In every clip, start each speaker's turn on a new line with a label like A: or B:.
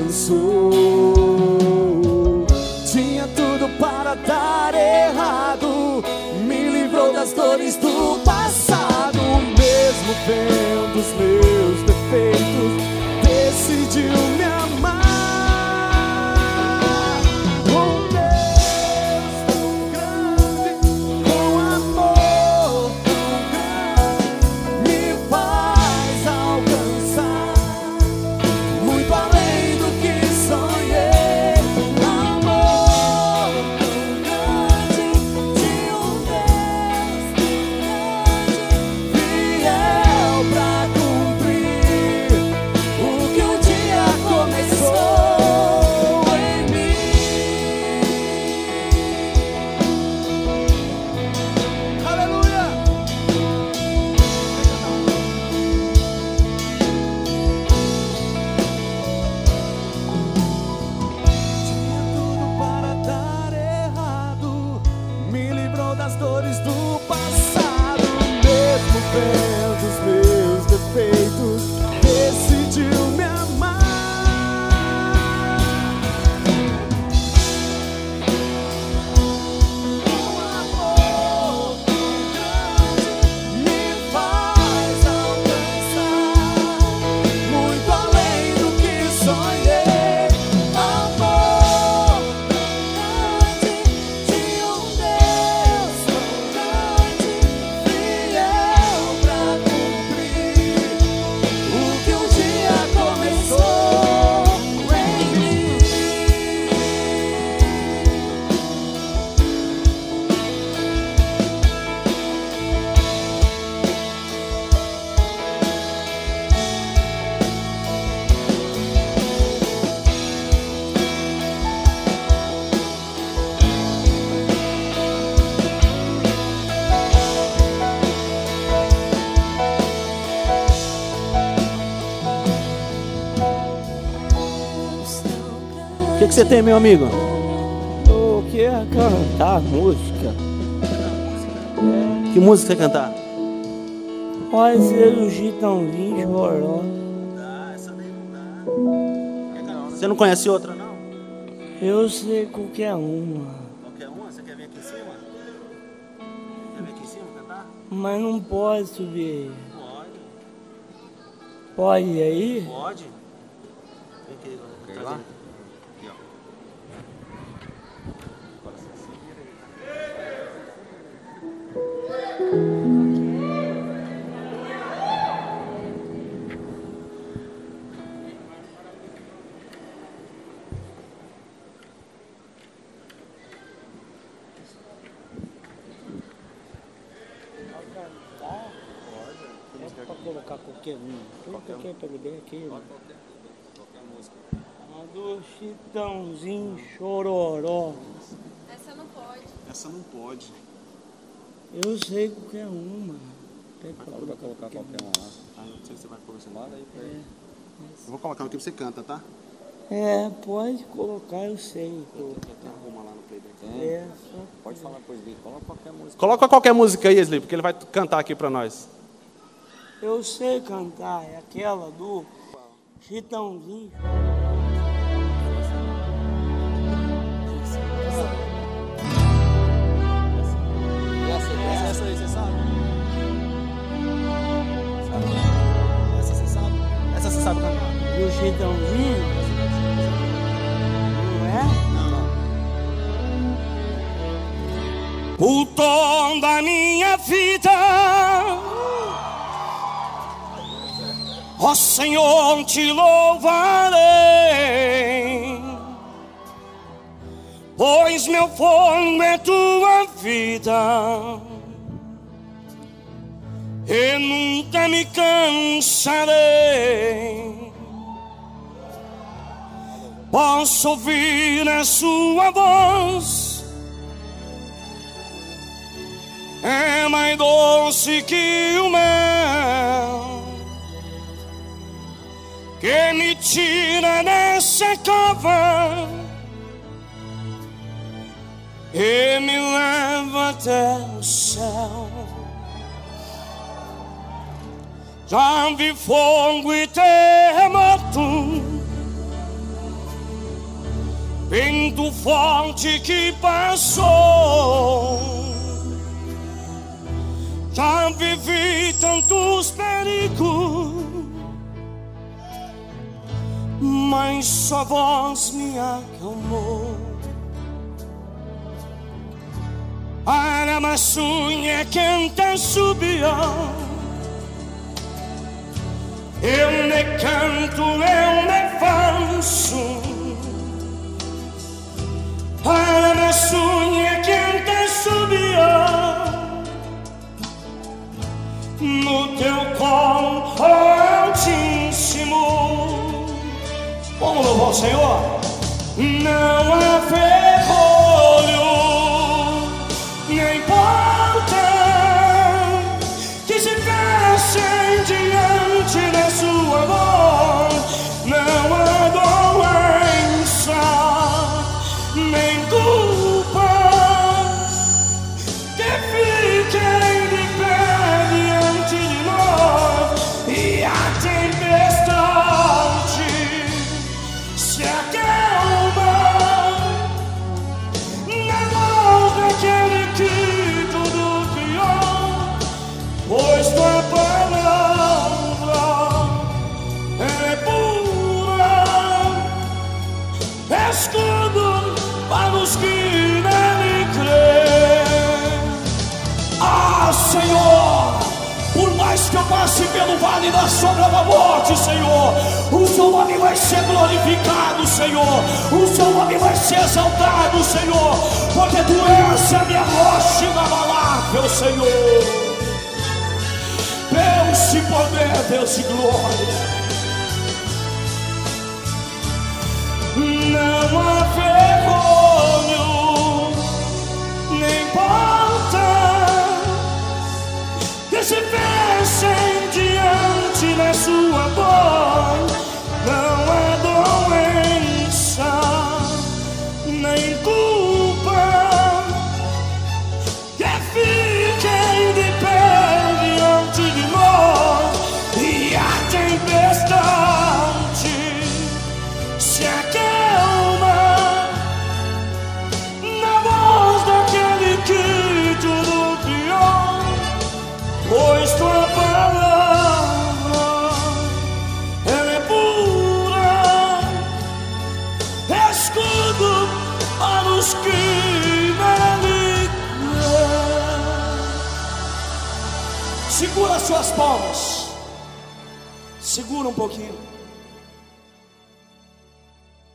A: abençoou. Tinha tudo para dar errado, me livrou das dores do passado. Mesmo vendo os meus defeitos, decidiu me amar. Um Deus tão grande, com amor tão grande, me faz alcançar muito além do que sonhei. Amor tão grande, de um Deus tão grande, fiel pra cumprir o que um dia começou em mim. Aleluia! Tinha tudo para dar errado, me livrou das dores do passado. Mesmo vendo os meus defeitos, decidiu me amar. Um amor tão grande me faz alcançar muito além do que sonhei. Amor tão grande, de um Deus tão grande, fiel pra cumprir o que um dia começou em mim.
B: O que você tem, meu amigo?
C: Eu quero cantar música.
B: Que música você quer cantar?
C: Pode ser o Chitãozinho Choró.
B: Essa daí não dá. Você não conhece outra, não?
C: Eu sei qualquer uma,
B: Qualquer uma? Você quer vir aqui em cima? Quer vir aqui em cima cantar?
C: mas não pode subir.
B: Pode.
C: Pode ir aí?
B: Pode. Vem aqui,
D: Quer ir lá?
C: É pra colocar qualquer uma. Qualquer pelo bem aqui.
D: Qualquer música.
C: A do Chitãozinho Chororó.
E: Essa não pode.
A: Essa não pode.
C: Eu sei qualquer uma. Tem pra
D: Vai colocar qualquer uma lá.
A: Ah, não sei se você vai conversar.
D: Manda aí pra ele.
A: Eu vou colocar aqui pra você canta, tá?
C: É, pode colocar, eu sei.
A: Tem uma lá no playback.
D: Tem?
C: É, só
D: Pode falar depois dele. Coloca qualquer música.
B: Coloca qualquer música aí, Esli, porque ele vai cantar aqui pra nós.
C: eu sei cantar, é aquela do Chitãozinho.
D: Essa aí, você sabe?
A: Essa você sabe? Essa você sabe cantar?
C: Do Chitãozinho? Não é?
F: O tom da minha vida, ó Senhor, te louvarei, pois meu fogo é tua vida, e nunca me cansarei. Posso ouvir a sua voz, é mais doce que o mel, que me tira dessa cova e me leva até o céu. Já vi fogo e terremoto, tanto forte que passou. Já vivi tantos perigos, mas sua voz me acalmou. Para mais unha quente subiu, eu me canto, eu me faço. Para mais unha quente subiu, no teu colo altíssimo. Vamos louvar o Senhor. Não há ferrolho, nem porta que se fechem diante da sua voz. Não há doença, nem culpa que fiquem de pé diante de nós. E a tempestade se acalma na mão daquele que tudo criou, pois tua palavra é pura, escudo para os que nele crêem. Ah, Senhor, por mais que eu passe pelo vale da sombra da morte, Senhor, o seu nome vai ser glorificado, Senhor. O seu nome vai ser exaltado, Senhor, porque tu és a minha rocha inabalável, Senhor. Deus e poder, Deus e glória. Não há vergonha, nem porta que se fechem diante da sua voz. Não há doença, nem culpa que fiquem de pé diante de nós. E a tempestade se acalma na voz daquele que tudo criou, pois tua palavra ela é pura, escudo para os que nele creem. Segura as suas palmas, segura um pouquinho.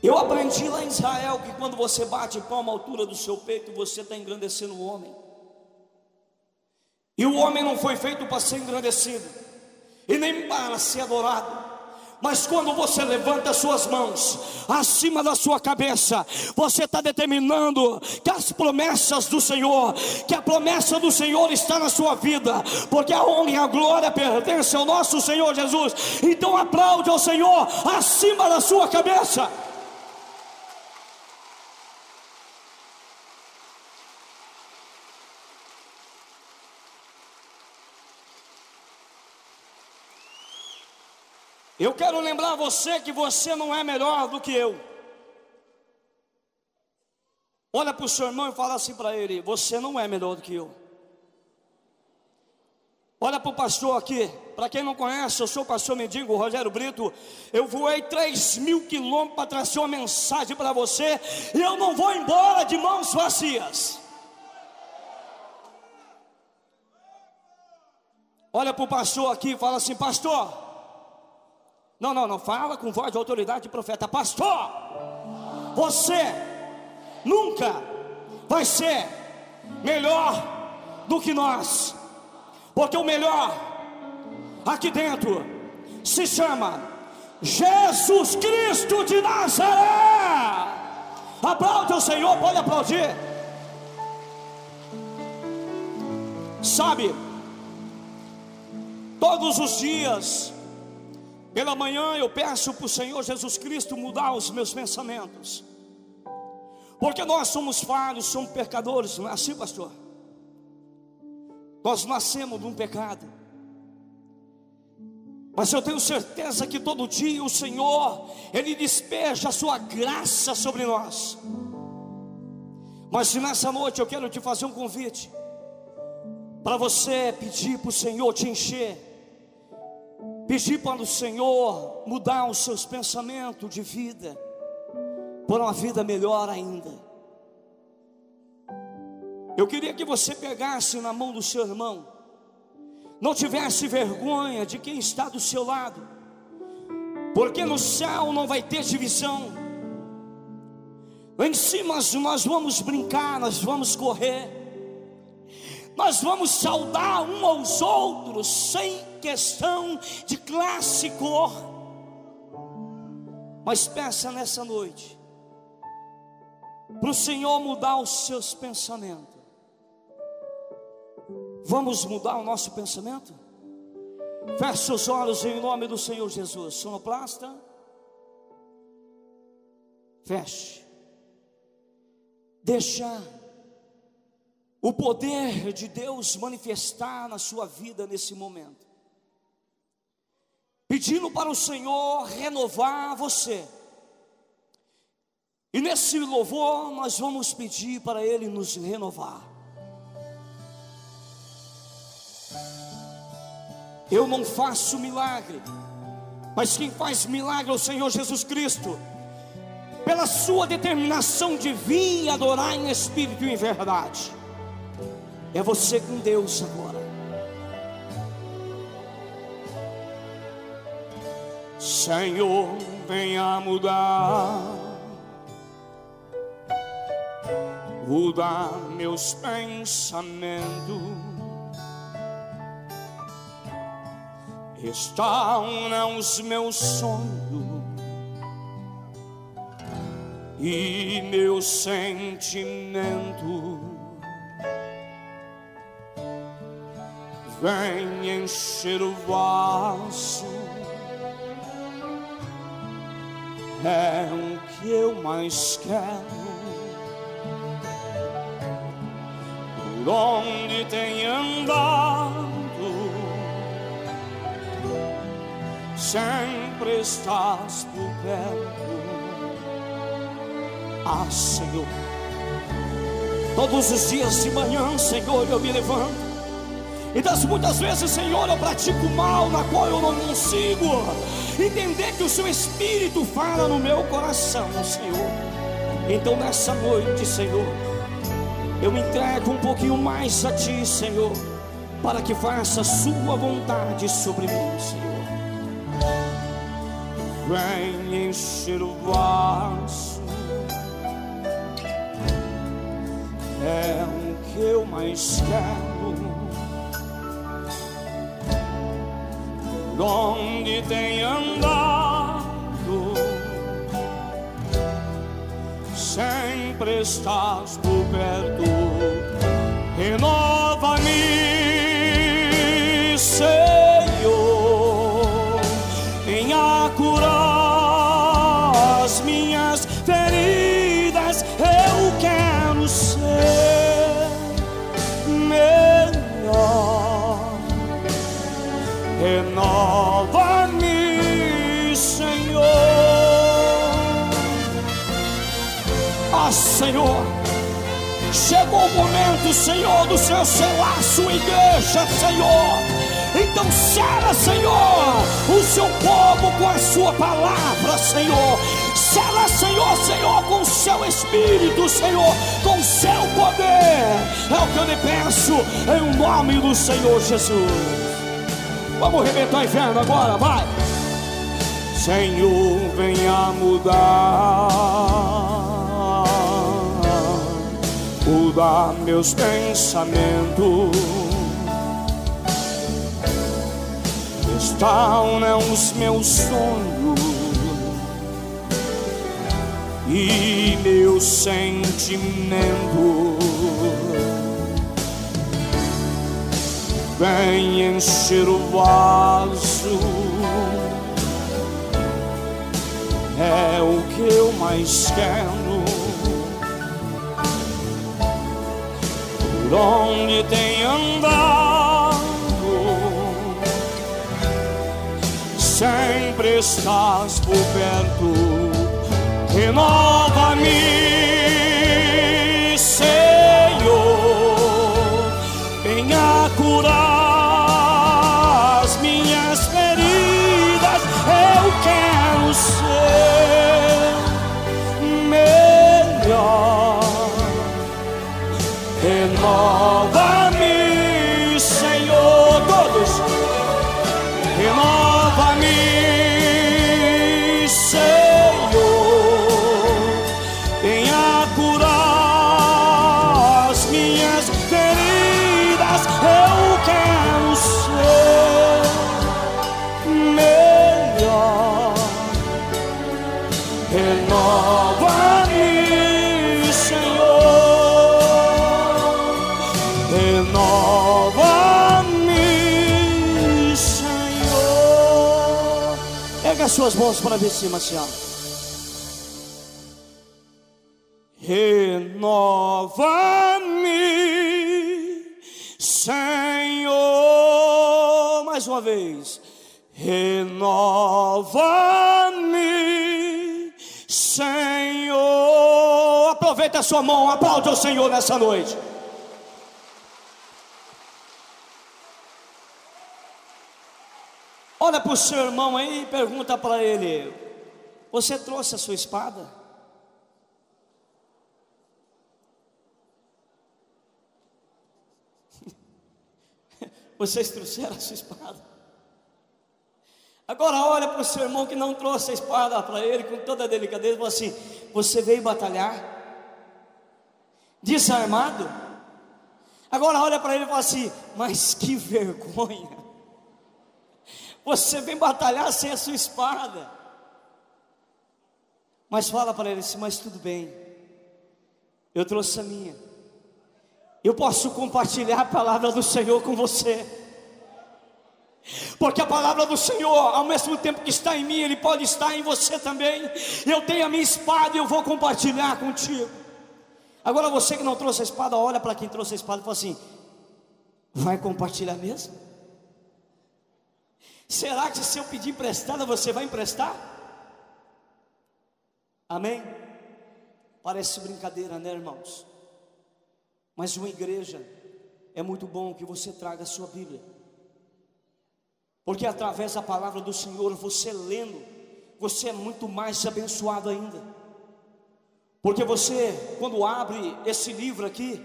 F: Eu aprendi lá em Israel que quando você bate palma à altura do seu peito, você está engrandecendo o homem. E o homem não foi feito para ser engrandecido e nem para ser adorado. Mas quando você levanta as suas mãos acima da sua cabeça, você está determinando que as promessas do Senhor, que a promessa do Senhor está na sua vida, porque a honra e a glória pertencem ao nosso Senhor Jesus. Então aplaude ao Senhor acima da sua cabeça. Eu quero lembrar você que você não é melhor do que eu. Olha para o seu irmão e fala assim para ele: você não é melhor do que eu. Olha para o pastor aqui. Para quem não conhece, eu sou o pastor mendigo Rogério Brito. Eu voei 3.000 quilômetros para trazer uma mensagem para você. E eu não vou embora de mãos vazias. Olha para o pastor aqui e fala assim: pastor. Não, fala com voz de autoridade de profeta. Pastor, você nunca vai ser melhor do que nós, porque o melhor aqui dentro se chama Jesus Cristo de Nazaré. Aplaude o Senhor, pode aplaudir. Sabe, todos os dias pela manhã eu peço para o Senhor Jesus Cristo mudar os meus pensamentos, porque nós somos falhos, somos pecadores, não é assim, pastor? Nós nascemos de um pecado, mas eu tenho certeza que todo dia o Senhor, Ele despeja a sua graça sobre nós. Mas nessa noite eu quero te fazer um convite, para você pedir para o Senhor te encher, pedir para o Senhor mudar os seus pensamentos de vida, por uma vida melhor ainda. Eu queria que você pegasse na mão do seu irmão, não tivesse vergonha de quem está do seu lado, porque no céu não vai ter divisão. Lá em cima nós vamos brincar, nós vamos correr, nós vamos saudar um aos outros, sem questão de classe e cor. Mas peça nessa noite para o Senhor mudar os seus pensamentos. Vamos mudar o nosso pensamento? Feche os olhos em nome do Senhor Jesus. Sonoplasta, feche. Deixa o poder de Deus manifestar na sua vida nesse momento, pedindo para o Senhor renovar você. E nesse louvor nós vamos pedir para Ele nos renovar. Eu não faço milagre, mas quem faz milagre é o Senhor Jesus Cristo. Pela sua determinação de vir adorar em espírito e em verdade. É você com Deus agora. Senhor, venha mudar meus pensamentos. Restaura os meus sonhos e meu sentimento. Vem encher o vaso, é o que eu mais quero. Por onde tem andado, sempre estás por perto. Ah, Senhor, todos os dias de manhã, Senhor, eu me levanto, e das muitas vezes, Senhor, eu pratico mal, na qual eu não consigo entender que o Seu Espírito fala no meu coração, Senhor. Então nessa noite, Senhor, eu me entrego um pouquinho mais a Ti, Senhor, para que faça a Sua vontade sobre mim, Senhor. Vem encher o vaso, é o que eu mais quero. Por onde tem andado, sempre estás por perto. Renova-me, Senhor, venha curar as minhas feridas. Eu quero ser melhor. Renova-me, Senhor. Ah, Senhor, chegou o momento, Senhor, do Senhor selar sua igreja, Senhor. Então sela, Senhor, o seu povo com a sua palavra, Senhor. Sela, Senhor, com o seu Espírito, Senhor, com o seu poder. É o que eu lhe peço, em nome do Senhor Jesus. Vamos arrebentar o inferno agora, vai. Senhor, venha mudar meus pensamentos. Restaura os meus sonhos e meu sentimento. Vem encher o vaso, é o que eu mais quero. Por onde tem andado, sempre estás por perto. Renova-me, Senhor, renova-me, Senhor, renova-me, Senhor. Pega as suas mãos para ver cima, Senhor. Renova-me, Senhor. Mais uma vez. Renova-me, Senhor. Aproveita a sua mão, aplaude o Senhor nessa noite. Olha para o seu irmão aí e pergunta para ele: você trouxe a sua espada? Vocês trouxeram a sua espada? Agora olha para o seu irmão que não trouxe a espada para ele, com toda a delicadeza, e fala assim: você veio batalhar desarmado? Agora olha para ele e fala assim: mas que vergonha, você vem batalhar sem a sua espada. Mas fala para ele assim: mas tudo bem, eu trouxe a minha. Eu posso compartilhar a palavra do Senhor com você, porque a palavra do Senhor, ao mesmo tempo que está em mim, Ele pode estar em você também. Eu tenho a minha espada e eu vou compartilhar contigo. Agora você que não trouxe a espada, olha para quem trouxe a espada e fala assim: vai compartilhar mesmo? Será que se eu pedir emprestada, você vai emprestar? Amém? Parece brincadeira, né, irmãos? Mas uma igreja, é muito bom que você traga a sua Bíblia, porque através da palavra do Senhor, você lendo, você é muito mais abençoado ainda. Porque você, quando abre esse livro aqui,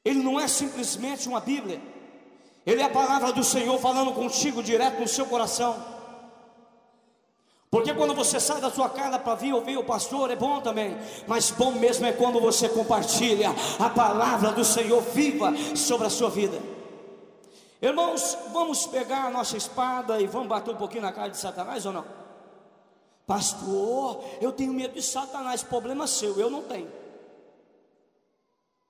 F: ele não é simplesmente uma Bíblia, ele é a palavra do Senhor falando contigo direto no seu coração. Porque quando você sai da sua casa para vir ouvir o pastor, é bom também, mas bom mesmo é quando você compartilha a palavra do Senhor viva sobre a sua vida. Irmãos, vamos pegar a nossa espada e vamos bater um pouquinho na cara de Satanás ou não? Pastor, eu tenho medo de Satanás. Problema seu, eu não tenho.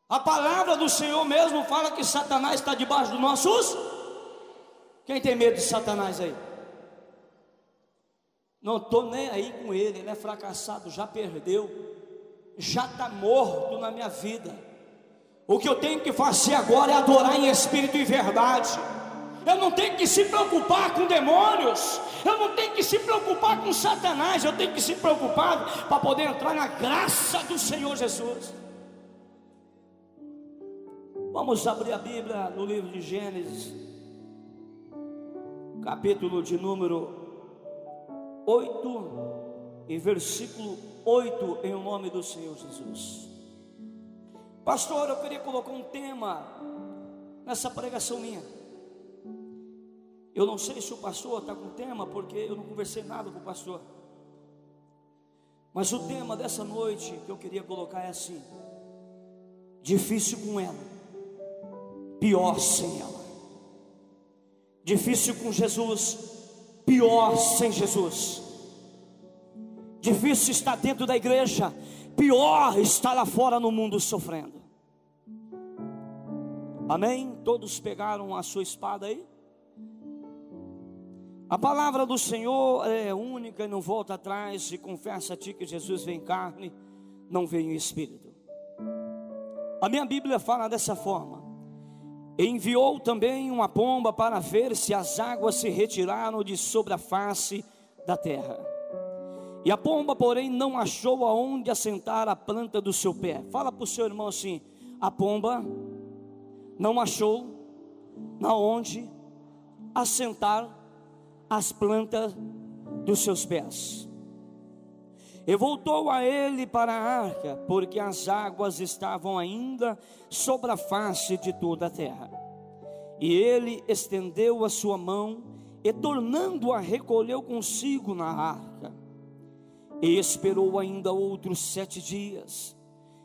F: A palavra do Senhor mesmo fala que Satanás está debaixo dos nossos. Quem tem medo de Satanás aí? Não estou nem aí com ele, ele é fracassado, já perdeu, já está morto na minha vida. O que eu tenho que fazer agora é adorar em espírito e verdade. Eu não tenho que se preocupar com demônios, eu não tenho que se preocupar com Satanás, eu tenho que se preocupar para poder entrar na graça do Senhor Jesus. Vamos abrir a Bíblia no livro de Gênesis, capítulo de número 8 e versículo 8, em nome do Senhor Jesus. Pastor, eu queria colocar um tema nessa pregação minha. Eu não sei se o pastor está com tema, porque eu não conversei nada com o pastor. Mas o tema dessa noite que eu queria colocar é assim: difícil com ela, pior sem ela. Difícil com Jesus, pior sem Jesus. Difícil estar dentro da igreja, pior está lá fora no mundo sofrendo. Amém? Todos pegaram a sua espada aí? A palavra do Senhor é única e não volta atrás. E confessa a ti que Jesus vem em carne, não vem em espírito. A minha Bíblia fala dessa forma: enviou também uma pomba para ver se as águas se retiraram de sobre a face da terra. E a pomba, porém, não achou aonde assentar a planta do seu pé. Fala para o seu irmão assim: a pomba não achou aonde assentar as plantas dos seus pés. E voltou a ele para a arca, porque as águas estavam ainda sobre a face de toda a terra. E ele estendeu a sua mão e, tornando-a, recolheu consigo na arca. E esperou ainda outros 7 dias,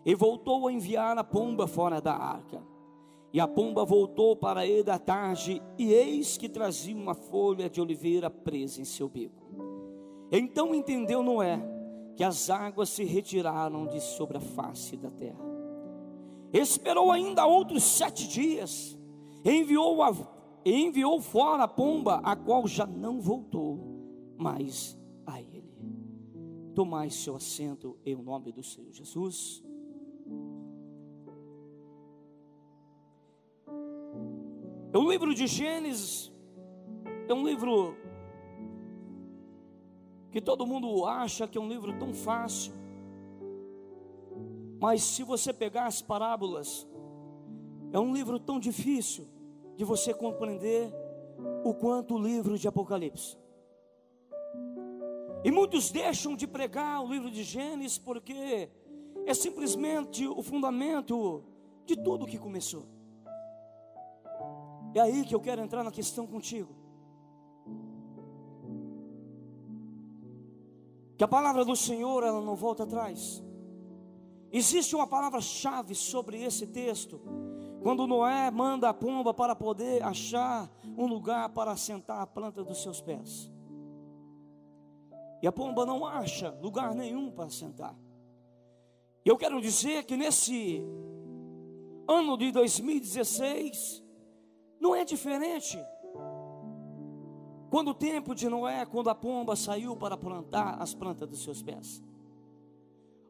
F: e voltou a enviar a pomba fora da arca. E a pomba voltou para ele à tarde, e eis que trazia uma folha de oliveira presa em seu bico. Então entendeu Noé que as águas se retiraram de sobre a face da terra. Esperou ainda outros 7 dias, enviou fora a pomba, a qual já não voltou mais a ele. Tomai seu assento em nome do Senhor Jesus. O livro de Gênesis é um livro que todo mundo acha que é um livro tão fácil, mas se você pegar as parábolas, é um livro tão difícil de você compreender o quanto o livro de Apocalipse. E muitos deixam de pregar o livro de Gênesis porque é simplesmente o fundamento de tudo que começou. É aí que eu quero entrar na questão contigo. Que a palavra do Senhor, ela não volta atrás. Existe uma palavra-chave sobre esse texto. Quando Noé manda a pomba para poder achar um lugar para assentar a planta dos seus pés. E a pomba não acha lugar nenhum para sentar. E eu quero dizer que nesse ano de 2016, não é diferente. Quando o tempo de Noé, quando a pomba saiu para plantar as plantas dos seus pés.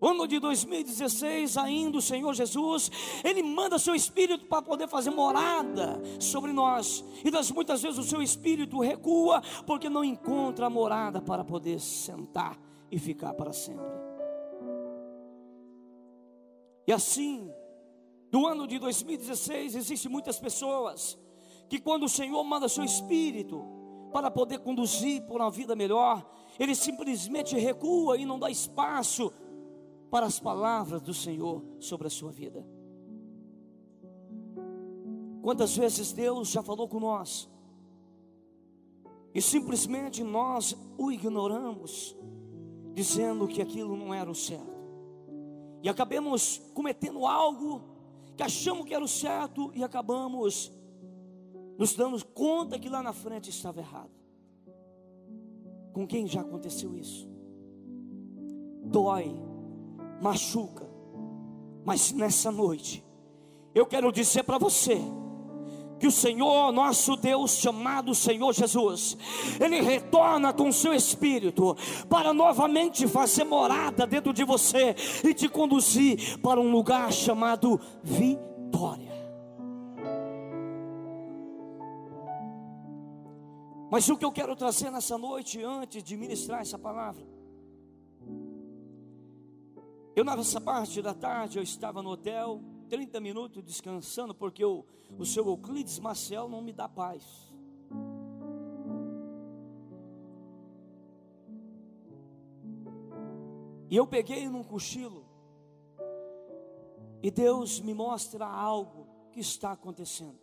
F: Ano de 2016, ainda o Senhor Jesus, Ele manda seu Espírito para poder fazer morada sobre nós. E das muitas vezes o seu Espírito recua, porque não encontra a morada para poder sentar e ficar para sempre. E assim, do ano de 2016, existem muitas pessoas que quando o Senhor manda seu Espírito para poder conduzir por uma vida melhor, Ele simplesmente recua e não dá espaço para as palavras do Senhor sobre a sua vida. Quantas vezes Deus já falou com nós e simplesmente nós o ignoramos, dizendo que aquilo não era o certo, e acabamos cometendo algo que achamos que era o certo e acabamos nos dando conta que lá na frente estava errado. Com quem já aconteceu isso? Dói, machuca, mas nessa noite eu quero dizer para você que o Senhor, nosso Deus, chamado Senhor Jesus, Ele retorna com o seu Espírito para novamente fazer morada dentro de você e te conduzir para um lugar chamado vitória. Mas o que eu quero trazer nessa noite, antes de ministrar essa palavra, eu nessa parte da tarde, eu estava no hotel, 30 minutos descansando, porque o seu Euclides Maciel não me dá paz. E eu peguei num cochilo, e Deus me mostra algo que está acontecendo.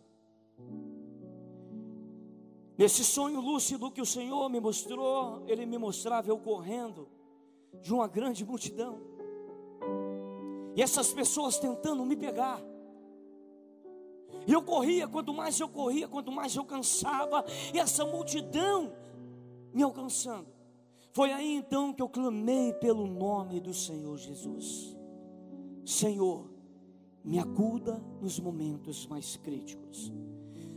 F: Nesse sonho lúcido que o Senhor me mostrou, Ele me mostrava eu correndo de uma grande multidão. E essas pessoas tentando me pegar. E eu corria, quanto mais eu cansava. E essa multidão me alcançando. Foi aí então que eu clamei pelo nome do Senhor Jesus. Senhor, me acuda nos momentos mais críticos.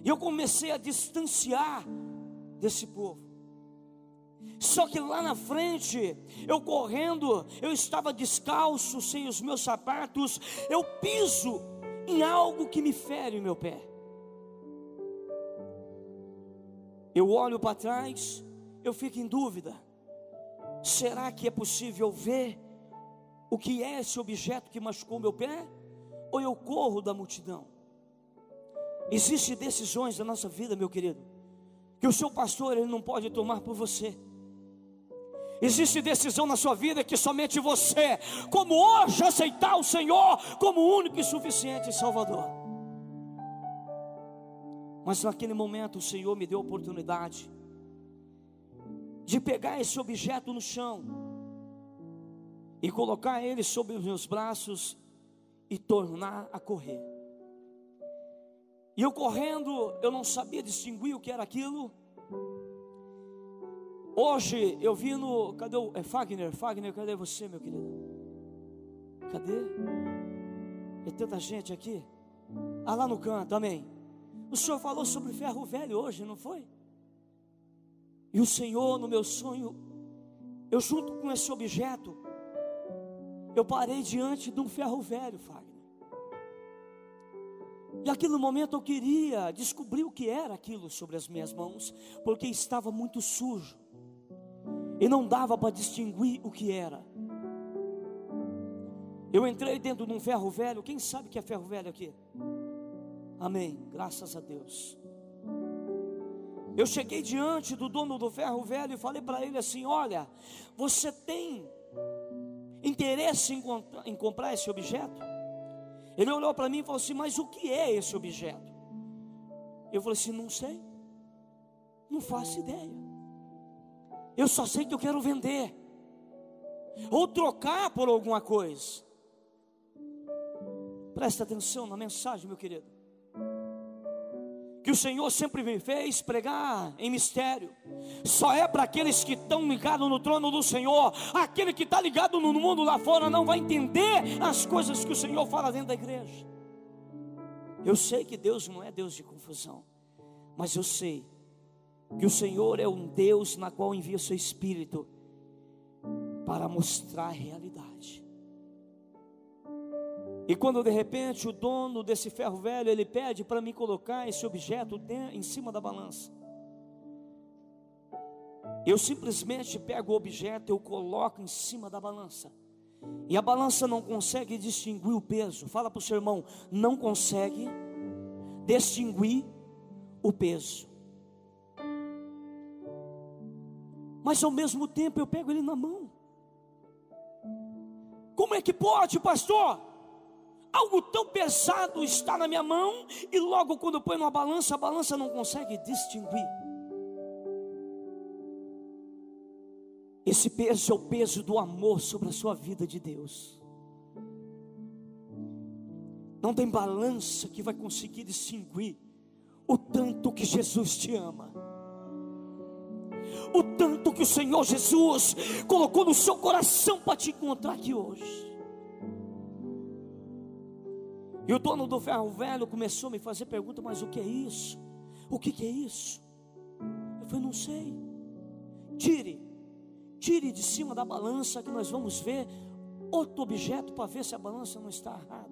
F: E eu comecei a distanciar desse povo. Só que lá na frente, eu correndo, eu estava descalço, sem os meus sapatos. Eu piso em algo que me fere o meu pé. Eu olho para trás, eu fico em dúvida. Será que é possível ver o que é esse objeto que machucou meu pé? Ou eu corro da multidão? Existem decisões da nossa vida, meu querido, que o seu pastor ele não pode tomar por você. Existe decisão na sua vida que somente você, como hoje, aceitar o Senhor como único e suficiente Salvador. Mas naquele momento o Senhor me deu a oportunidade de pegar esse objeto no chão e colocar ele sobre os meus braços e tornar a correr. E eu correndo, eu não sabia distinguir o que era aquilo. Hoje eu vi no... Cadê o... Fagner, cadê você, meu querido? Cadê? É tanta gente aqui. Ah, lá no canto, amém. O Senhor falou sobre ferro velho hoje, não foi? E o Senhor, no meu sonho, eu junto com esse objeto, eu parei diante de um ferro velho, Fagner. E aquele momento eu queria descobrir o que era aquilo sobre as minhas mãos, porque estava muito sujo e não dava para distinguir o que era. Eu entrei dentro de um ferro velho. Quem sabe que é ferro velho aqui? Amém, graças a Deus. Eu cheguei diante do dono do ferro velho e falei para ele assim: olha, você tem interesse em comprar esse objeto? Ele olhou para mim e falou assim: mas o que é esse objeto? Eu falei assim: não sei, não faço ideia. Eu só sei que eu quero vender ou trocar por alguma coisa. Presta atenção na mensagem, meu querido, que o Senhor sempre me fez pregar em mistério. Só é para aqueles que estão ligados no trono do Senhor. Aquele que está ligado no mundo lá fora não vai entender as coisas que o Senhor fala dentro da igreja. Eu sei que Deus não é Deus de confusão, mas eu sei que o Senhor é um Deus na qual envia o seu Espírito para mostrar a realidade. E quando de repente o dono desse ferro velho, ele pede para mim colocar esse objeto em cima da balança, eu simplesmente pego o objeto, eu coloco em cima da balança, e a balança não consegue distinguir o peso. Fala para o seu irmão: não consegue distinguir o peso. Mas ao mesmo tempo eu pego ele na mão. Como é que pode, pastor? Algo tão pesado está na minha mão, e logo quando eu ponho numa balança, a balança não consegue distinguir. Esse peso é o peso do amor sobre a sua vida de Deus. Não tem balança que vai conseguir distinguir o tanto que Jesus te ama, o tanto que o Senhor Jesus colocou no seu coração para te encontrar aqui hoje. E o dono do ferro velho começou a me fazer pergunta: mas o que é isso? O que é isso? Eu falei: não sei. Tire de cima da balança que nós vamos ver outro objeto para ver se a balança não está errada.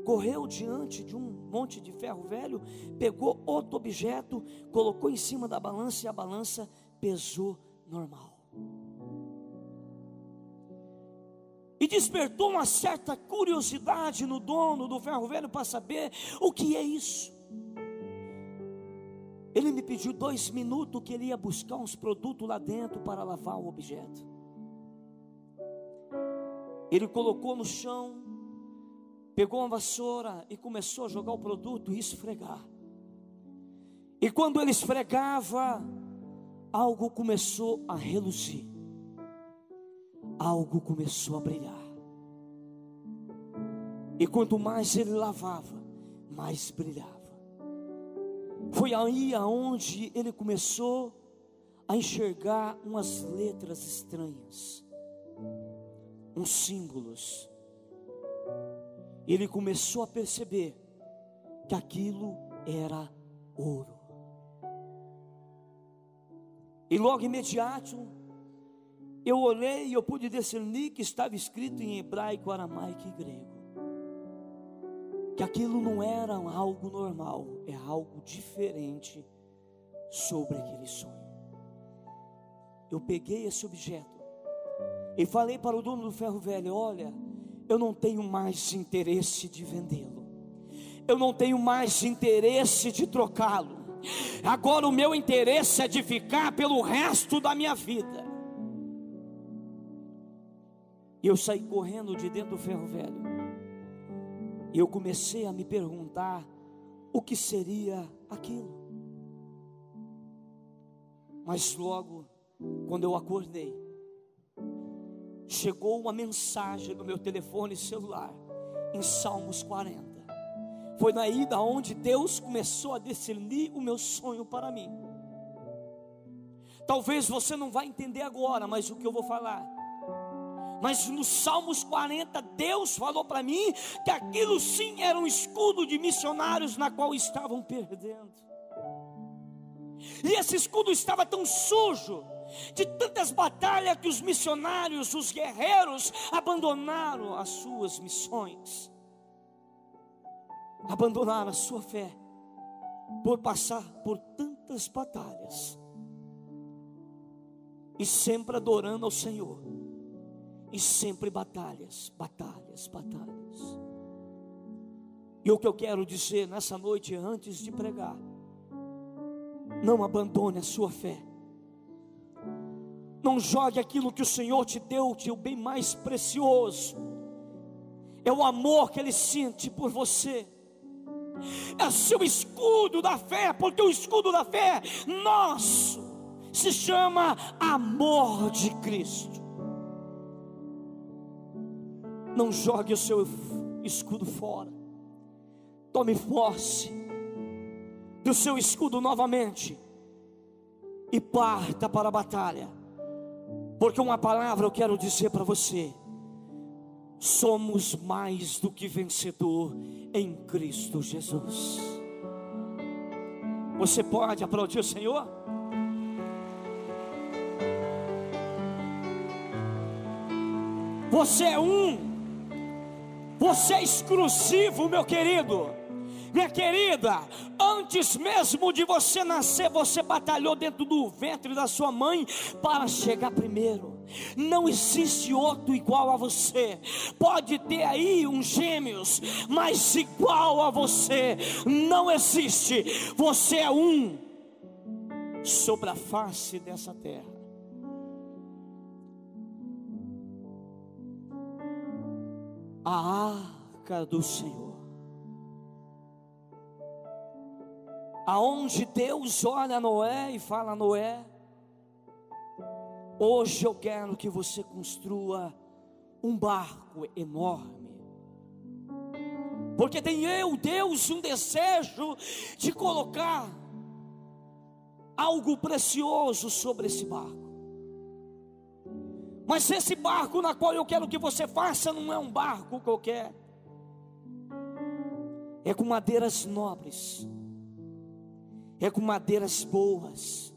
F: Correu diante de um monte de ferro velho, pegou outro objeto, colocou em cima da balança, e a balança pesou normal. E despertou uma certa curiosidade no dono do ferro velho para saber o que é isso. Ele me pediu 2 minutos, que ele ia buscar uns produtos lá dentro para lavar o objeto. Ele colocou no chão, pegou uma vassoura e começou a jogar o produto e esfregar. E quando ele esfregava, algo começou a reluzir, algo começou a brilhar. E quanto mais ele lavava, mais brilhava. Foi aí aonde ele começou a enxergar umas letras estranhas, uns símbolos. Ele começou a perceber que aquilo era ouro. E logo imediato eu olhei e eu pude discernir que estava escrito em hebraico, aramaico e grego, que aquilo não era algo normal, é algo diferente sobre aquele sonho. Eu peguei esse objeto e falei para o dono do ferro velho: olha, eu não tenho mais interesse de vendê-lo, eu não tenho mais interesse de trocá-lo. Agora o meu interesse é de ficar pelo resto da minha vida. E eu saí correndo de dentro do ferro velho. E eu comecei a me perguntar o que seria aquilo. Mas logo, quando eu acordei, chegou uma mensagem no meu telefone celular, em Salmos 40. Foi daí onde Deus começou a discernir o meu sonho para mim. Talvez você não vai entender agora, mas o que eu vou falar. Mas no Salmos 40, Deus falou para mim que aquilo sim era um escudo de missionários na qual estavam perdendo. E esse escudo estava tão sujo, de tantas batalhas, que os missionários, os guerreiros, abandonaram as suas missões, abandonaram a sua fé, por passar por tantas batalhas, e sempre adorando ao Senhor, e sempre batalhas. E o que eu quero dizer nessa noite, antes de pregar: não abandone a sua fé. Não jogue aquilo que o Senhor te deu, que é o bem mais precioso. É o amor que Ele sente por você. É seu escudo da fé, porque o escudo da fé nosso se chama amor de Cristo. Não jogue o seu escudo fora. Tome posse do seu escudo novamente e parta para a batalha. Porque uma palavra eu quero dizer para você: somos mais do que vencedor em Cristo Jesus. Você pode aplaudir o Senhor? Você é você é exclusivo, meu querido, minha querida. Antes mesmo de você nascer, você batalhou dentro do ventre da sua mãe para chegar primeiro. Não existe outro igual a você. Pode ter aí uns gêmeos, mas igual a você não existe. Você é sobre a face dessa terra. A arca do Senhor, aonde Deus olha Noé e fala: Noé, hoje eu quero que você construa um barco enorme, porque tem Deus, um desejo de colocar algo precioso sobre esse barco. Mas esse barco na qual eu quero que você faça não é um barco qualquer. É com madeiras nobres, é com madeiras boas.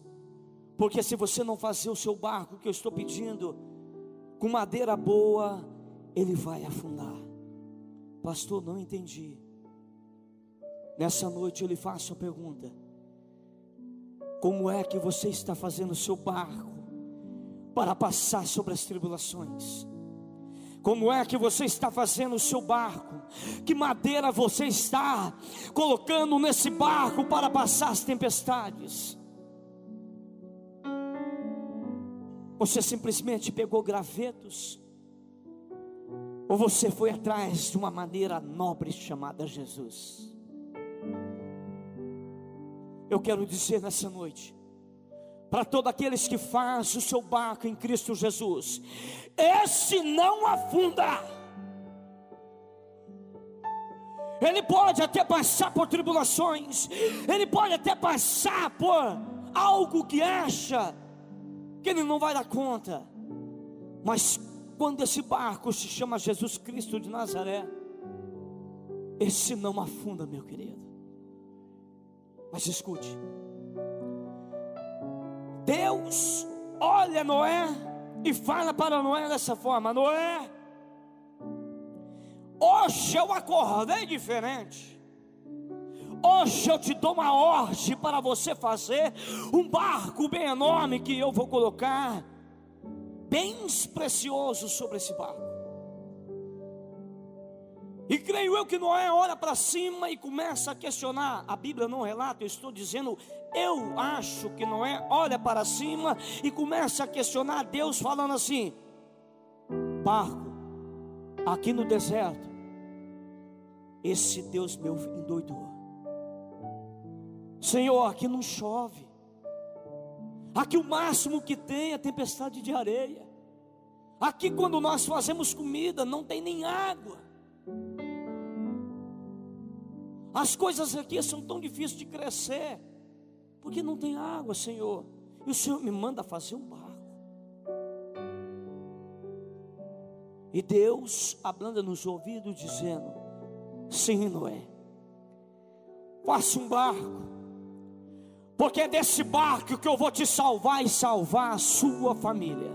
F: Porque se você não fazer o seu barco, que eu estou pedindo, com madeira boa, ele vai afundar. Pastor, não entendi. Nessa noite eu lhe faço a pergunta: como é que você está fazendo o seu barco para passar sobre as tribulações? Como é que você está fazendo o seu barco? Que madeira você está colocando nesse barco para passar as tempestades? Você simplesmente pegou gravetos? Ou você foi atrás de uma madeira nobre chamada Jesus? Eu quero dizer nessa noite, para todos aqueles que fazem o seu barco em Cristo Jesus, esse não afunda. Ele pode até passar por tribulações, ele pode até passar por algo que acha que ele não vai dar conta, mas quando esse barco se chama Jesus Cristo de Nazaré, esse não afunda, meu querido. Mas escute, Deus olha Noé e fala para Noé dessa forma: Noé, hoje eu acordei diferente. Hoje eu te dou uma ordem para você fazer um barco bem enorme, que eu vou colocar bens preciosos sobre esse barco. E creio eu que Noé olha para cima e começa a questionar. A Bíblia não relata, eu estou dizendo, eu acho que Noé olha para cima e começa a questionar Deus, falando assim: barco, aqui no deserto, esse Deus meu endoidou. Senhor, aqui não chove, aqui o máximo que tem é tempestade de areia. Aqui quando nós fazemos comida não tem nem água. As coisas aqui são tão difíceis de crescer, porque não tem água, Senhor. E o Senhor me manda fazer um barco. E Deus ablanda nos ouvidos dizendo: sim, Noé, faça um barco, porque é desse barco que eu vou te salvar e salvar a sua família.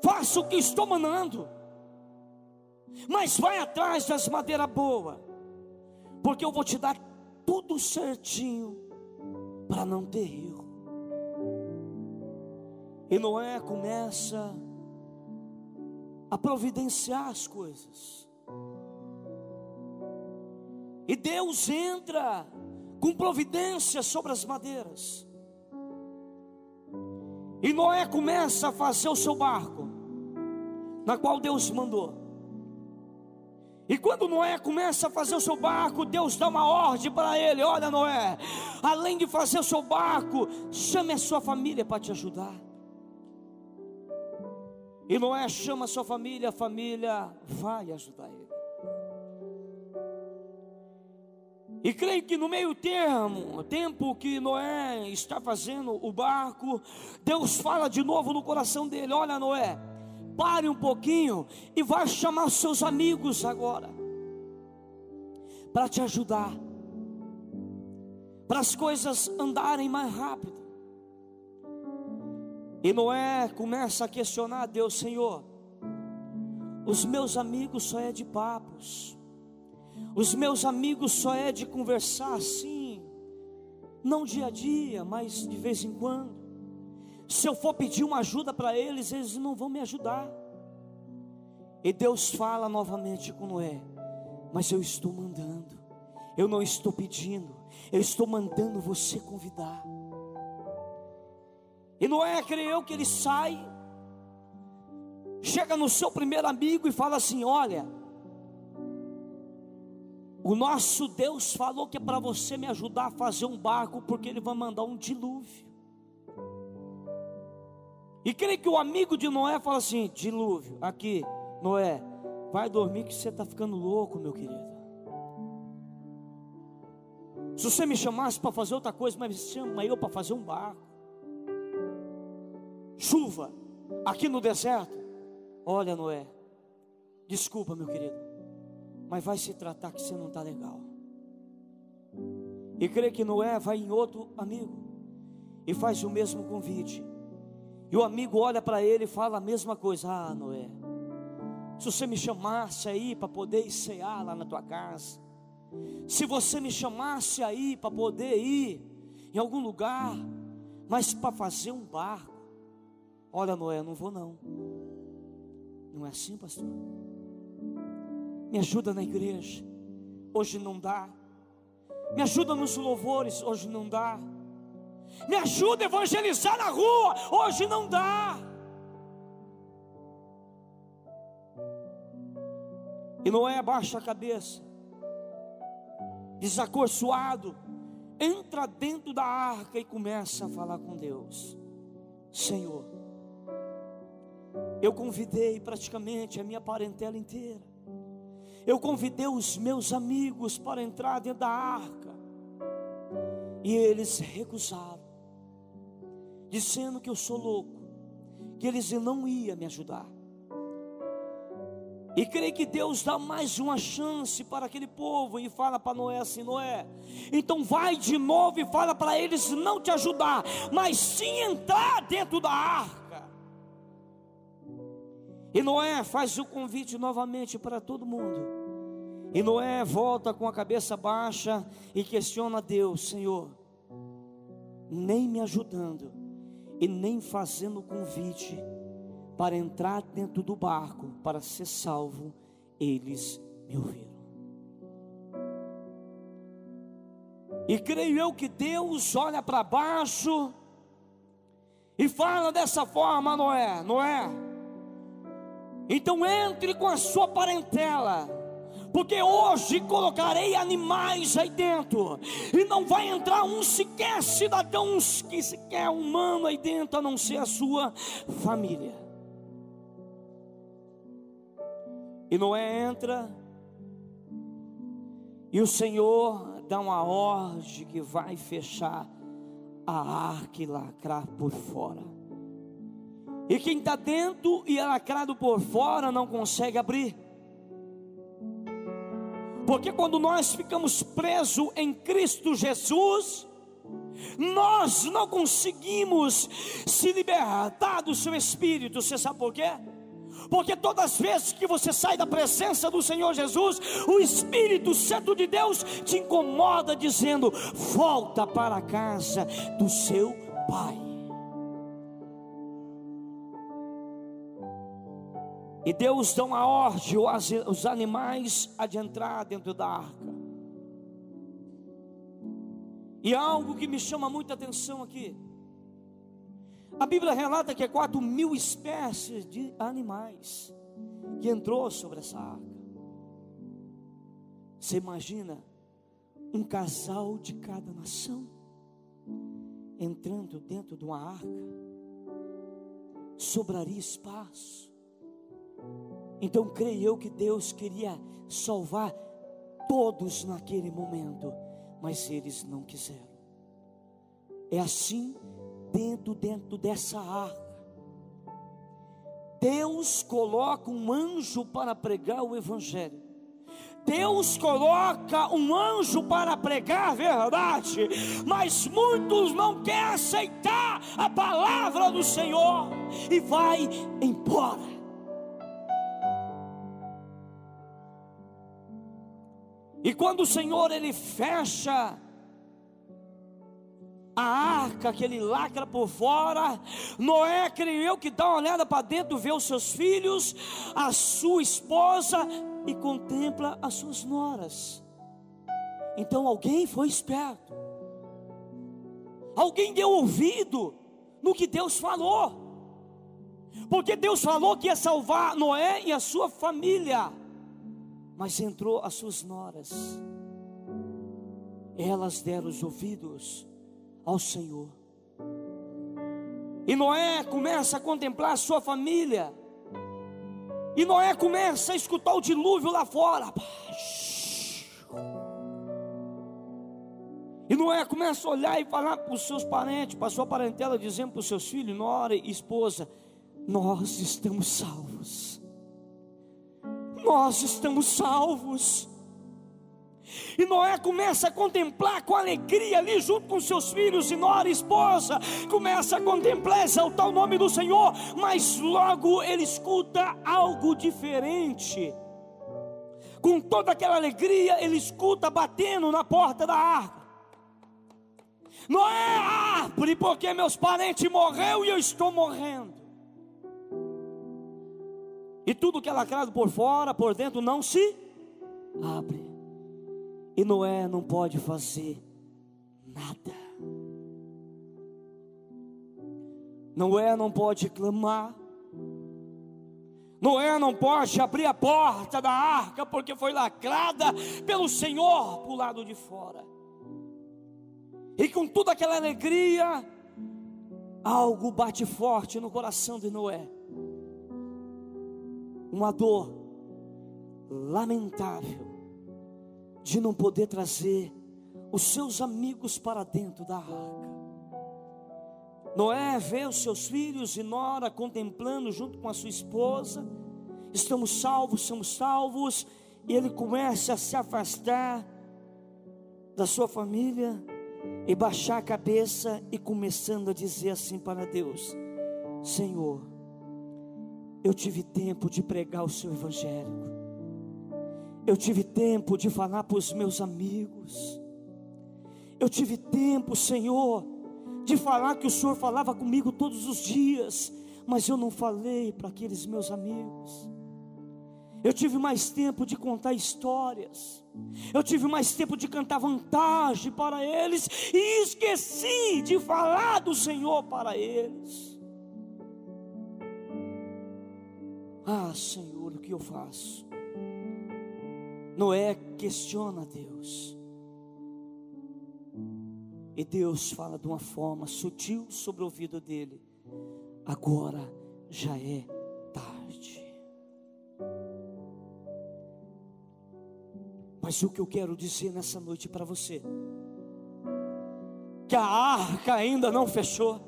F: Faça o que estou mandando, mas vai atrás das madeiras boas, porque eu vou te dar tudo certinho para não ter erro. E Noé começa a providenciar as coisas. E Deus entra com providência sobre as madeiras. E Noé começa a fazer o seu barco, na qual Deus mandou. E quando Noé começa a fazer o seu barco, Deus dá uma ordem para ele: olha, Noé, além de fazer o seu barco, chame a sua família para te ajudar. E Noé chama a sua família, a família vai ajudar ele. E creio que no meio termo, tempo que Noé está fazendo o barco, Deus fala de novo no coração dele: olha, Noé, pare um pouquinho e vai chamar os seus amigos agora, para te ajudar, para as coisas andarem mais rápido. E Noé começa a questionar a Deus: Senhor, os meus amigos só é de papos, os meus amigos só é de conversar assim, não dia a dia, mas de vez em quando. Se eu for pedir uma ajuda para eles, eles não vão me ajudar. E Deus fala novamente com Noé: mas eu estou mandando, eu não estou pedindo, eu estou mandando você convidar. E Noé, creio que ele sai, chega no seu primeiro amigo e fala assim: olha, o nosso Deus falou que é para você me ajudar a fazer um barco, porque Ele vai mandar um dilúvio. E creio que o amigo de Noé fala assim: dilúvio, aqui, Noé, vai dormir que você está ficando louco, meu querido. Se você me chamasse para fazer outra coisa, mas me chama eu para fazer um barco. Chuva, aqui no deserto. Olha, Noé, desculpa, meu querido, mas vai se tratar que você não está legal. E creio que Noé vai em outro amigo e faz o mesmo convite. E o amigo olha para ele e fala a mesma coisa: ah, Noé, se você me chamasse aí para poder ir cear lá na tua casa, se você me chamasse aí para poder ir em algum lugar, mas para fazer um barco, olha, Noé, não vou não. Não é assim, pastor? Me ajuda na igreja, hoje não dá. Me ajuda nos louvores, hoje não dá. Me ajuda a evangelizar na rua, hoje não dá. E Noé abaixa a cabeça, desacorçoado, entra dentro da arca e começa a falar com Deus: Senhor, eu convidei praticamente a minha parentela inteira, eu convidei os meus amigos para entrar dentro da arca, e eles recusaram, dizendo que eu sou louco, que eles não iam me ajudar. E creio que Deus dá mais uma chance para aquele povo e fala para Noé assim: Noé, então vai de novo e fala para eles não te ajudar, mas sim entrar dentro da arca. E Noé faz o convite novamente para todo mundo. E Noé volta com a cabeça baixa e questiona a Deus: Senhor, nem me ajudando e nem fazendo o convite para entrar dentro do barco para ser salvo, eles me ouviram. E creio eu que Deus olha para baixo e fala dessa forma: Noé, Noé, então entre com a sua parentela, porque hoje colocarei animais aí dentro, e não vai entrar um sequer cidadão, que sequer humano aí dentro, a não ser a sua família. E Noé entra, e o Senhor dá uma ordem que vai fechar a arca e lacrar por fora. E quem está dentro e é lacrado por fora não consegue abrir. Porque quando nós ficamos presos em Cristo Jesus, nós não conseguimos se libertar do seu espírito. Você sabe por quê? Porque todas as vezes que você sai da presença do Senhor Jesus, o Espírito Santo de Deus te incomoda, dizendo: volta para a casa do seu Pai. E Deus dá uma ordem aos animais a de entrar dentro da arca. E algo que me chama muita atenção aqui, a Bíblia relata que é 4.000 espécies de animais que entrou sobre essa arca. Você imagina um casal de cada nação entrando dentro de uma arca? Sobraria espaço. Então creio eu que Deus queria salvar todos naquele momento, mas eles não quiseram. É assim dentro dessa arca. Deus coloca um anjo para pregar o evangelho. Deus coloca um anjo para pregar a verdade, mas muitos não querem aceitar a palavra do Senhor e vai embora. E quando o Senhor ele fecha a arca, que ele lacra por fora, Noé, creio eu, que dá uma olhada para dentro, vê os seus filhos, a sua esposa e contempla as suas noras. Então alguém foi esperto, alguém deu ouvido no que Deus falou, porque Deus falou que ia salvar Noé e a sua família, mas entrou as suas noras, elas deram os ouvidos ao Senhor. E Noé começa a contemplar a sua família, e Noé começa a escutar o dilúvio lá fora. E Noé começa a olhar e falar para os seus parentes, para a sua parentela, dizendo para os seus filhos, nora e esposa: nós estamos salvos. Nós estamos salvos. E Noé começa a contemplar com alegria ali junto com seus filhos, e nora e esposa começa a contemplar, exaltar o nome do Senhor. Mas logo ele escuta algo diferente. Com toda aquela alegria, ele escuta batendo na porta da arca: Noé, abre, porque meus parentes morreram e eu estou morrendo. E tudo que é lacrado por fora, por dentro não se abre. E Noé não pode fazer nada. Noé não pode clamar. Noé não pode abrir a porta da arca, porque foi lacrada pelo Senhor para o lado de fora. E com toda aquela alegria, algo bate forte no coração de Noé. Uma dor lamentável de não poder trazer os seus amigos para dentro da arca. Noé vê os seus filhos e nora contemplando junto com a sua esposa: estamos salvos, somos salvos. E ele começa a se afastar da sua família e baixar a cabeça e começando a dizer assim para Deus: Senhor, eu tive tempo de pregar o seu evangelho, eu tive tempo de falar para os meus amigos, eu tive tempo, Senhor, de falar que o Senhor falava comigo todos os dias, mas eu não falei para aqueles meus amigos. Eu tive mais tempo de contar histórias, eu tive mais tempo de cantar vantagem para eles, e esqueci de falar do Senhor para eles. Ah, Senhor, o que eu faço? Noé questiona a Deus, e Deus fala de uma forma sutil sobre o ouvido dele: agora já é tarde. Mas o que eu quero dizer nessa noite para você que a arca ainda não fechou.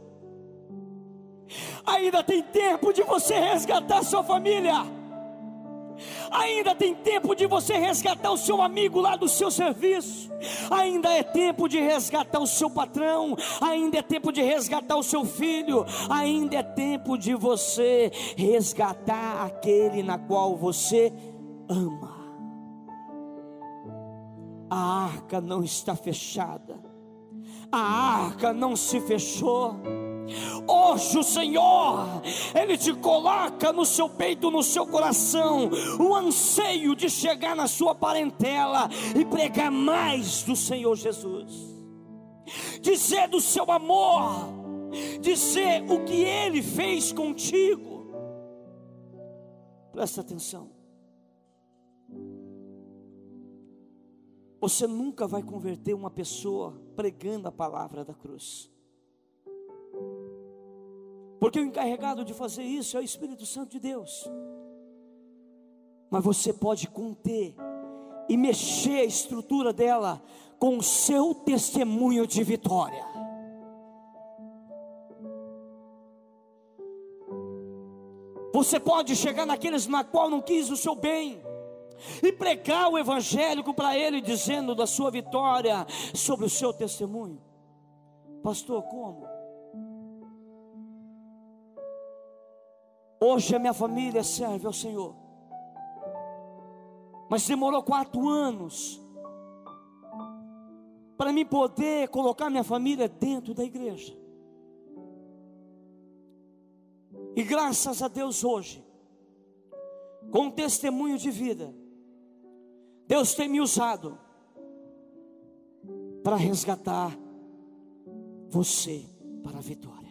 F: Ainda tem tempo de você resgatar sua família. Ainda tem tempo de você resgatar o seu amigo lá do seu serviço. Ainda é tempo de resgatar o seu patrão. Ainda é tempo de resgatar o seu filho. Ainda é tempo de você resgatar aquele na qual você ama. A arca não está fechada. A arca não se fechou. Hoje o Senhor, Ele te coloca no seu peito, no seu coração, o anseio de chegar na sua parentela e pregar mais do Senhor Jesus, dizer do seu amor, dizer o que Ele fez contigo. Presta atenção. Você nunca vai converter uma pessoa pregando a palavra da cruz, porque o encarregado de fazer isso é o Espírito Santo de Deus. Mas você pode conter e mexer a estrutura dela com o seu testemunho de vitória. Você pode chegar naqueles na qual não quis o seu bem e pregar o evangélico para ele, dizendo da sua vitória sobre o seu testemunho. Pastor, como? Hoje a minha família serve ao Senhor, mas demorou 4 anos para mim poder colocar minha família dentro da igreja. E graças a Deus hoje, com testemunho de vida, Deus tem me usado para resgatar você para a vitória.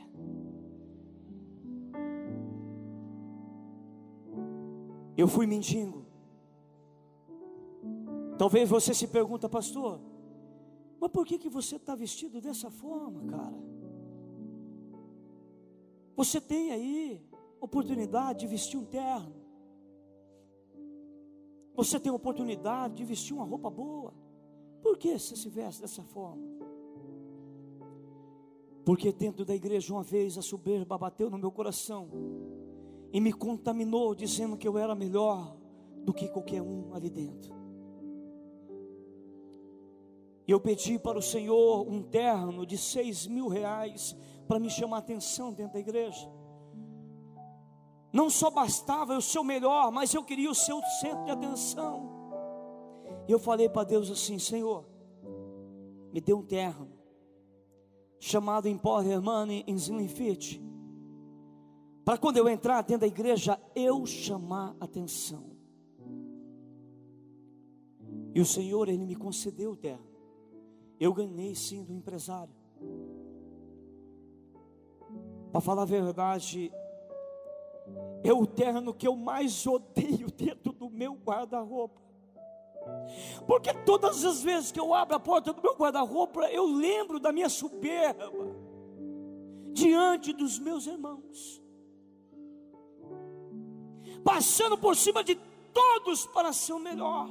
F: Eu fui mendigo. Talvez você se pergunta, pastor, mas por que você está vestido dessa forma, cara? Você tem aí oportunidade de vestir um terno. Você tem oportunidade de vestir uma roupa boa. Por que você se veste dessa forma? Porque dentro da igreja uma vez a soberba bateu no meu coração e me contaminou, dizendo que eu era melhor do que qualquer um ali dentro. E eu pedi para o Senhor um terno de R$6.000 para me chamar a atenção dentro da igreja. Não só bastava eu ser o melhor, mas eu queria o seu centro de atenção. E eu falei para Deus assim: Senhor, me dê um terno chamado Empower Money in Slim Fit, para quando eu entrar dentro da igreja, eu chamar atenção. E o Senhor, Ele me concedeu o terno. Eu ganhei sim do empresário. Para falar a verdade, é o terno que eu mais odeio dentro do meu guarda-roupa. Porque todas as vezes que eu abro a porta do meu guarda-roupa, eu lembro da minha soberba diante dos meus irmãos, passando por cima de todos para ser o melhor.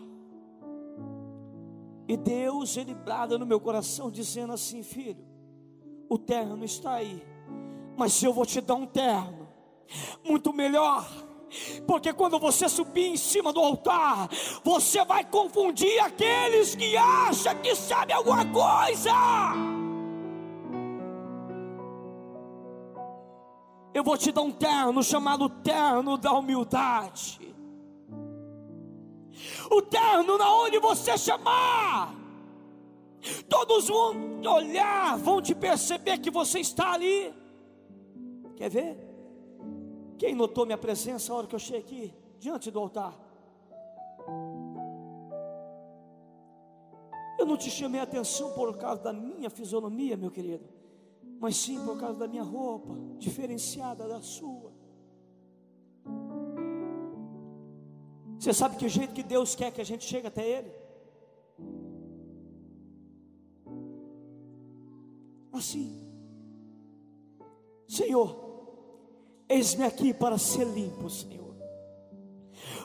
F: E Deus, Ele brada no meu coração, dizendo assim: filho, o terno está aí, mas eu vou te dar um terno muito melhor. Porque quando você subir em cima do altar, você vai confundir aqueles que acham que sabe alguma coisa. Eu vou te dar um terno chamado terno da humildade. O terno na onde você chamar, todos vão olhar, vão te perceber que você está ali. Quer ver? Quem notou minha presença a hora que eu cheguei aqui diante do altar? Eu não te chamei a atenção por causa da minha fisionomia, meu querido, mas sim por causa da minha roupa, diferenciada da sua. Você sabe que o jeito que Deus quer que a gente chegue até Ele? Assim: Senhor, eis-me aqui para ser limpo, Senhor,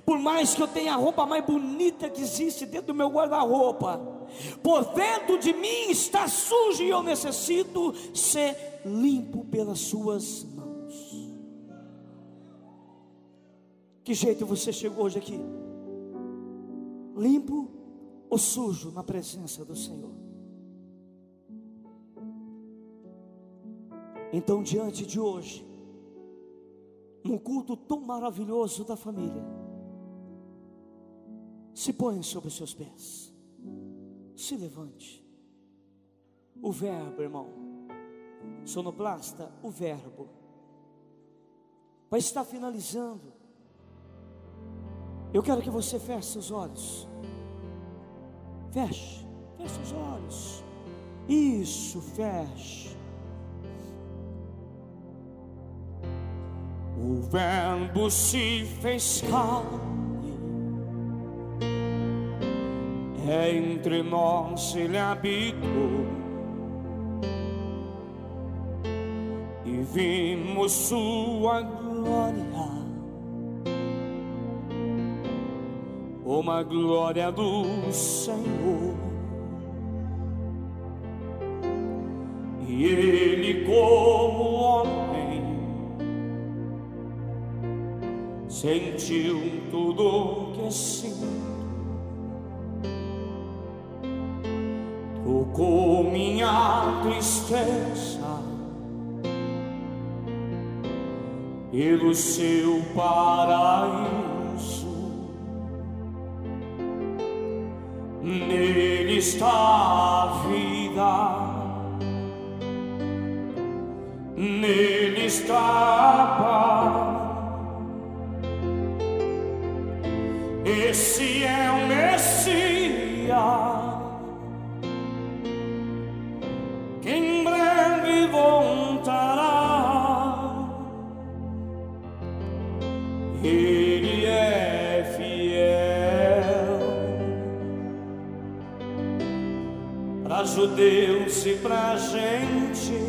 F: Por mais que eu tenha a roupa mais bonita que existe dentro do meu guarda-roupa, por dentro de mim está sujo e eu necessito ser limpo pelas suas mãos. Que jeito você chegou hoje aqui? Limpo ou sujo na presença do Senhor? Então, diante de hoje, num culto tão maravilhoso da família, se ponha sobre os seus pés, se levante. O verbo, irmão, sonoplasta, o verbo vai estar finalizando. Eu quero que você feche seus olhos. Feche os olhos. Isso, feche. O verbo se fez carne, entre nós ele habitou, e vimos sua glória, como a glória do Senhor. E ele, como homem, sentiu tudo que sinto, tocou minha tristeza, pelo seu paraíso. Nele está a vida, nele está a paz. Esse é o Messias, que em breve voltará. Ele é fiel para judeus e pra gente.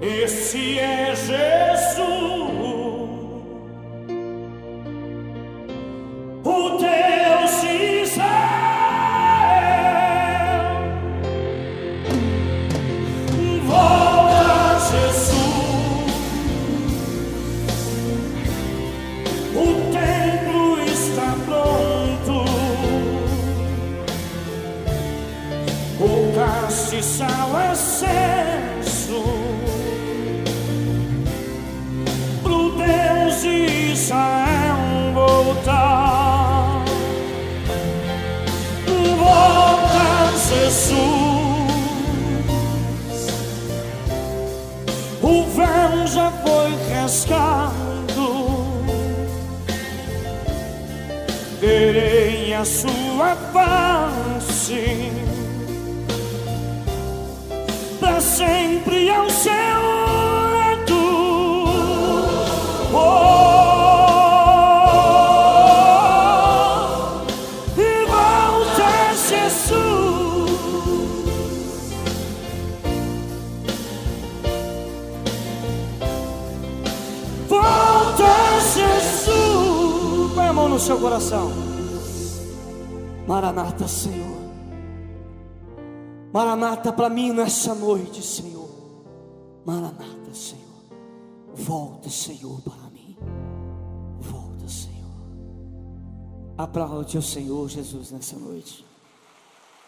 F: Esse é Jesus, o Deus de Israel. Volta, Jesus, o templo está pronto, o castiçal é acesso pro Deus de Israel voltar. Volta, Jesus, o véu já foi rasgado, verei a sua face, pra sempre ao seu lado. E volta, Jesus, volta, Jesus. Põe a mão no seu coração. Maranata, Senhor. Maranata para mim nessa noite, Senhor. Maranata, Senhor. Volta, Senhor, para mim. Volta, Senhor. Aplaude o Senhor Jesus nessa noite.